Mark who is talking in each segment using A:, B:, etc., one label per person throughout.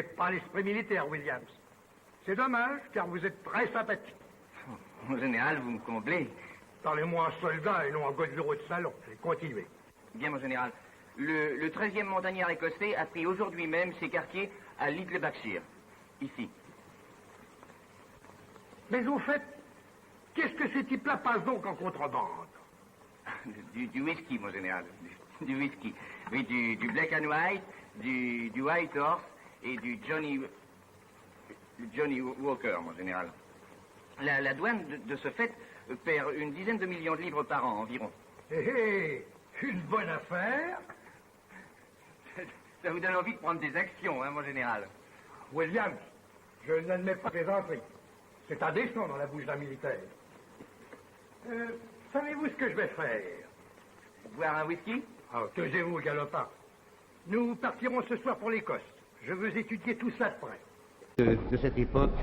A: n'avez pas l'esprit militaire, Williams. C'est dommage, car vous êtes très sympathique.
B: Mon général, vous me comblez.
A: Parlez-moi en soldat et non en godevero de salon. Continuez.
B: Bien, mon général. Le 13e montagnard écossais a pris aujourd'hui même ses quartiers à Littlebachshire, ici.
A: Mais au fait, qu'est-ce que ces types-là passent donc en contrebande?
B: Du whisky, mon général. Du whisky. Oui, du Black and White, du White Horse et du Johnny Walker, mon général. La douane, de ce fait, perd une dizaine de millions de livres par an environ.
A: Une bonne affaire.
B: Ça vous donne envie de prendre des actions, hein, mon général?
A: Williams, je n'admets pas plaisanterie. C'est indécent dans la bouche d'un militaire. Savez-vous ce que je vais faire?
B: Boire un whisky?
A: Ah, taisez-vous, galopin. Nous partirons ce soir pour l'Écosse. Je veux étudier tout ça de près.
C: De cette époque,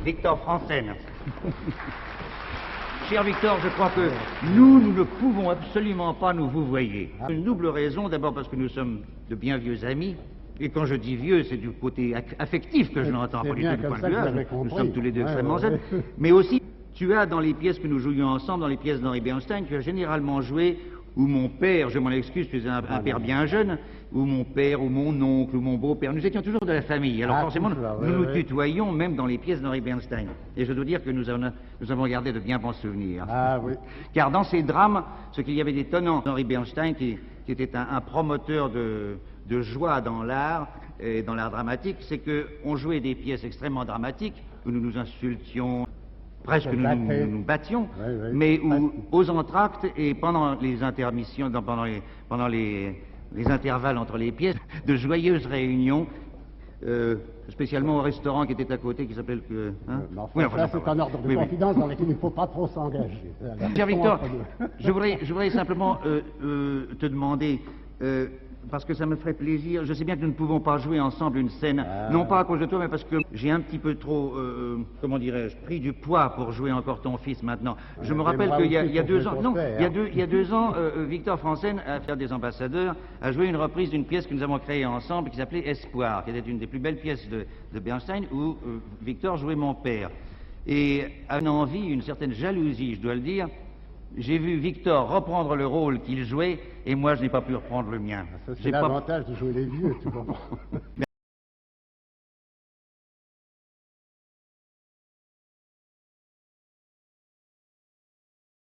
C: Victor Franzen. Cher Victor, je crois que nous ne pouvons absolument pas nous vous voyer. Une double raison, d'abord parce que nous sommes de bien vieux amis, et quand je dis vieux, c'est du côté affectif que je l'entends, pas du tout du point de vue âge. Nous sommes tous les deux extrêmement jeunes. Mais aussi, tu as dans les pièces que nous jouions ensemble, dans les pièces d'Henri Bernstein, tu as généralement joué où mon père, je m'en excuse, tu es un père bien jeune, ou mon père, ou mon oncle, ou mon beau-père, nous étions toujours de la famille. Alors forcément, nous nous tutoyons même dans les pièces d'Henri Bernstein. Et je dois dire que nous avons gardé de bien bons souvenirs.
D: Ah oui.
C: Car dans ces drames, ce qu'il y avait d'étonnant d'Henri Bernstein, qui était un promoteur de joie dans l'art, et dans l'art dramatique, c'est qu'on jouait des pièces extrêmement dramatiques, où nous nous insultions, presque nous battions, mais où, aux entr'actes et pendant les intermissions, pendant les intervalles entre les pièces, de joyeuses réunions, spécialement au restaurant qui était à côté, qui s'appelle...
D: ça, c'est un ordre de confidence dans lequel il ne faut pas trop s'engager.
C: Cher Victor, je voudrais simplement te demander... parce que ça me ferait plaisir. Je sais bien que nous ne pouvons pas jouer ensemble une scène, non pas à cause de toi, mais parce que j'ai un petit peu trop, comment dirais-je, pris du poids pour jouer encore ton fils maintenant. Je me rappelle qu'il y a 2 ans, non, il y a 2 ans, Victor Franzen, à faire des ambassadeurs, a joué une reprise d'une pièce que nous avons créée ensemble qui s'appelait Espoir, qui était une des plus belles pièces de Bernstein, où Victor jouait mon père. Et à une envie, une certaine jalousie, je dois le dire, j'ai vu Victor reprendre le rôle qu'il jouait, et moi je n'ai pas pu reprendre le mien.
D: C'est l'avantage de jouer les vieux, tu comprends.